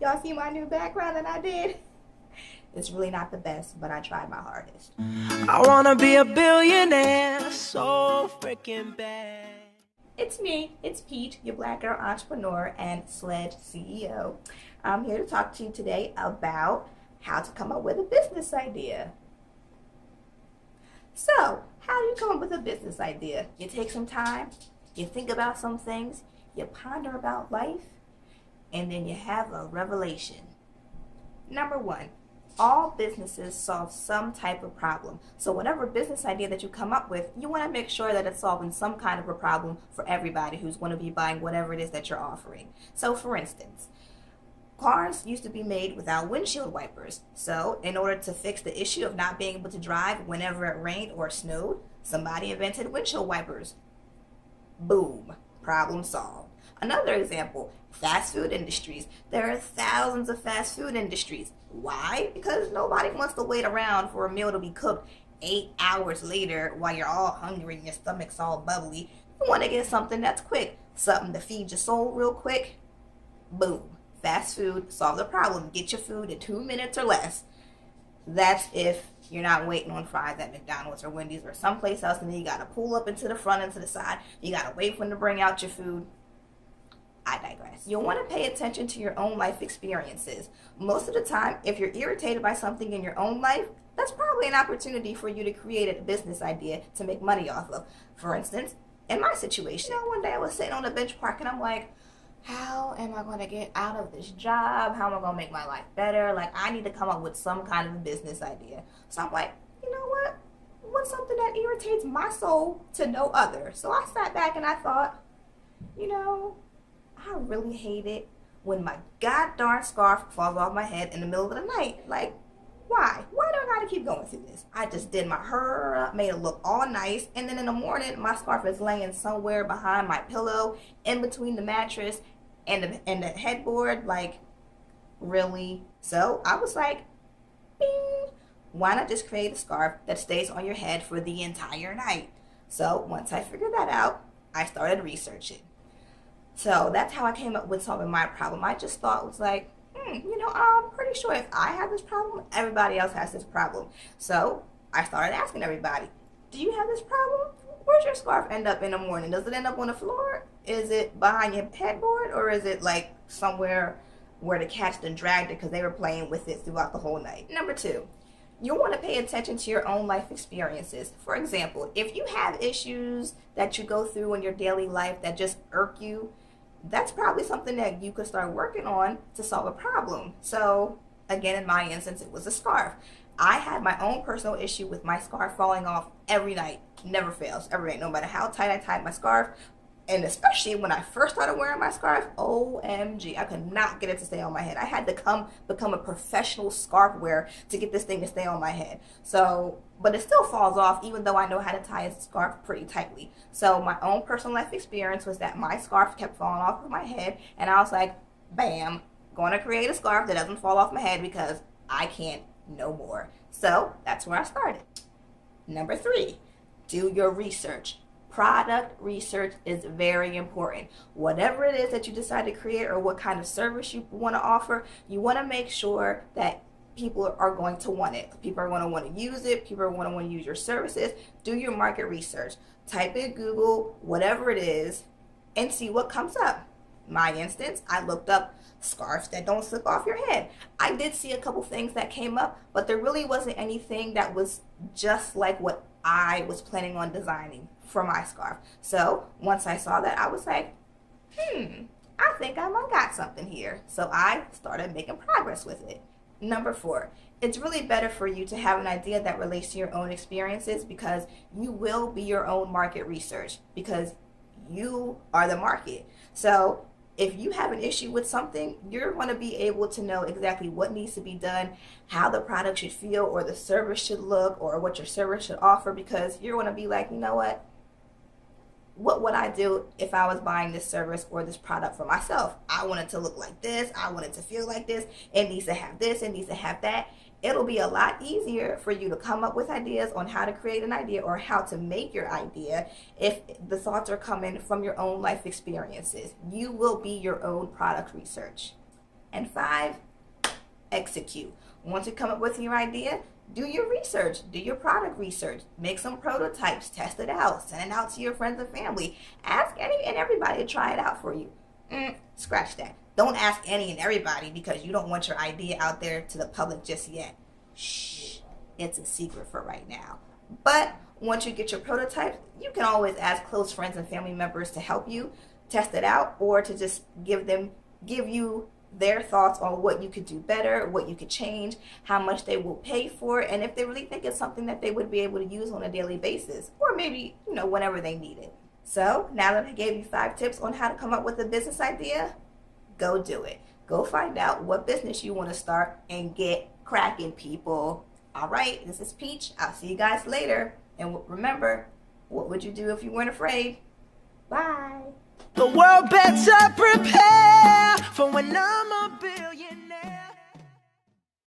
Y'all see my new background that I did? It's really not the best, but I tried my hardest. I wanna be a billionaire so freaking bad. It's me, it's Pete, your black girl entrepreneur and Sledge CEO. I'm here to talk to you today about how to come up with a business idea. So, how do you come up with a business idea? You take some time, you think about some things, you ponder about life, and then you have a revelation. Number one, all businesses solve some type of problem. So whatever business idea that you come up with, you want to make sure that it's solving some kind of a problem for everybody who's going to be buying whatever it is that you're offering. So for instance, cars used to be made without windshield wipers. So in order to fix the issue of not being able to drive whenever it rained or snowed, somebody invented windshield wipers. Boom, problem solved. Another example, fast food industries. There are thousands of fast food industries. Why? Because nobody wants to wait around for a meal to be cooked 8 hours later while you're all hungry and your stomach's all bubbly. You want to get something that's quick, something to feed your soul real quick. Boom, fast food, solve the problem. Get your food in 2 minutes or less. That's if you're not waiting on fries at McDonald's or Wendy's or someplace else, and then you got to pull up into the front and to the side. You got to wait for them to bring out your food. I digress. You'll want to pay attention to your own life experiences. Most of the time, if you're irritated by something in your own life, that's probably an opportunity for you to create a business idea to make money off of. For instance, in my situation, one day I was sitting on a bench park and I'm like, how am I going to get out of this job? How am I going to make my life better? Like, I need to come up with some kind of a business idea. So I'm like, you know what? What's something that irritates my soul to no other? So I sat back and I thought, I really hate it when my goddamn scarf falls off my head in the middle of the night. Like, why? Why do I gotta keep going through this? I just did my hair up, made it look all nice, and then in the morning, my scarf is laying somewhere behind my pillow, in between the mattress and the headboard. Like, really? So I was like, bing, why not just create a scarf that stays on your head for the entire night? So once I figured that out, I started researching. So that's how I came up with solving my problem. I just thought it was like, I'm pretty sure if I have this problem, everybody else has this problem. So I started asking everybody, do you have this problem? Where's your scarf end up in the morning? Does it end up on the floor? Is it behind your headboard? Or is it like somewhere where the cats done dragged it because they were playing with it throughout the whole night? Number two, you want to pay attention to your own life experiences. For example, if you have issues that you go through in your daily life that just irk you, that's probably something that you could start working on to solve a problem. So again, in my instance, it was a scarf. I had my own personal issue with my scarf falling off every night. Never fails, every night, no matter how tight I tied my scarf. And especially when I first started wearing my scarf, OMG, I could not get it to stay on my head. I had to become a professional scarf wearer to get this thing to stay on my head. So, but it still falls off even though I know how to tie a scarf pretty tightly. So my own personal life experience was that my scarf kept falling off of my head, and I was like, bam, going to create a scarf that doesn't fall off my head because I can't no more. So that's where I started. Number three, do your research. Product research is very important. Whatever it is that you decide to create or what kind of service you want to offer, you want to make sure that people are going to want it. People are going to want to use it. People are going to want to use your services. Do your market research. Type in Google, whatever it is, and see what comes up. My instance, I looked up scarves that don't slip off your head. I did see a couple things that came up, but there really wasn't anything that was just like what I was planning on designing for my scarf. So once I saw that, I was like, I think I might got something here. So I started making progress with it. Number four, it's really better for you to have an idea that relates to your own experiences because you will be your own market research because you are the market. So if you have an issue with something, you're going to be able to know exactly what needs to be done, how the product should feel or the service should look or what your service should offer because you're going to be like, you know what would I do if I was buying this service or this product for myself? I want it to look like this. I want it to feel like this. It needs to have this. It needs to have that. It'll be a lot easier for you to come up with ideas on how to create an idea or how to make your idea if the thoughts are coming from your own life experiences. You will be your own product research. And 5, execute. Once you come up with your idea, do your research, do your product research, make some prototypes, test it out, send it out to your friends and family. Ask any and everybody to try it out for you. Scratch that. Don't ask any and everybody because you don't want your idea out there to the public just yet. Shh, it's a secret for right now. But once you get your prototypes, you can always ask close friends and family members to help you test it out, or to just give you their thoughts on what you could do better, what you could change, how much they will pay for it, and if they really think it's something that they would be able to use on a daily basis, or maybe, whenever they need it. So now that I gave you 5 tips on how to come up with a business idea, go do it. Go find out what business you want to start and get cracking, people. All right, this is Peach. I'll see you guys later. And remember, what would you do if you weren't afraid? Bye. The world better prepare for when I'm a bill.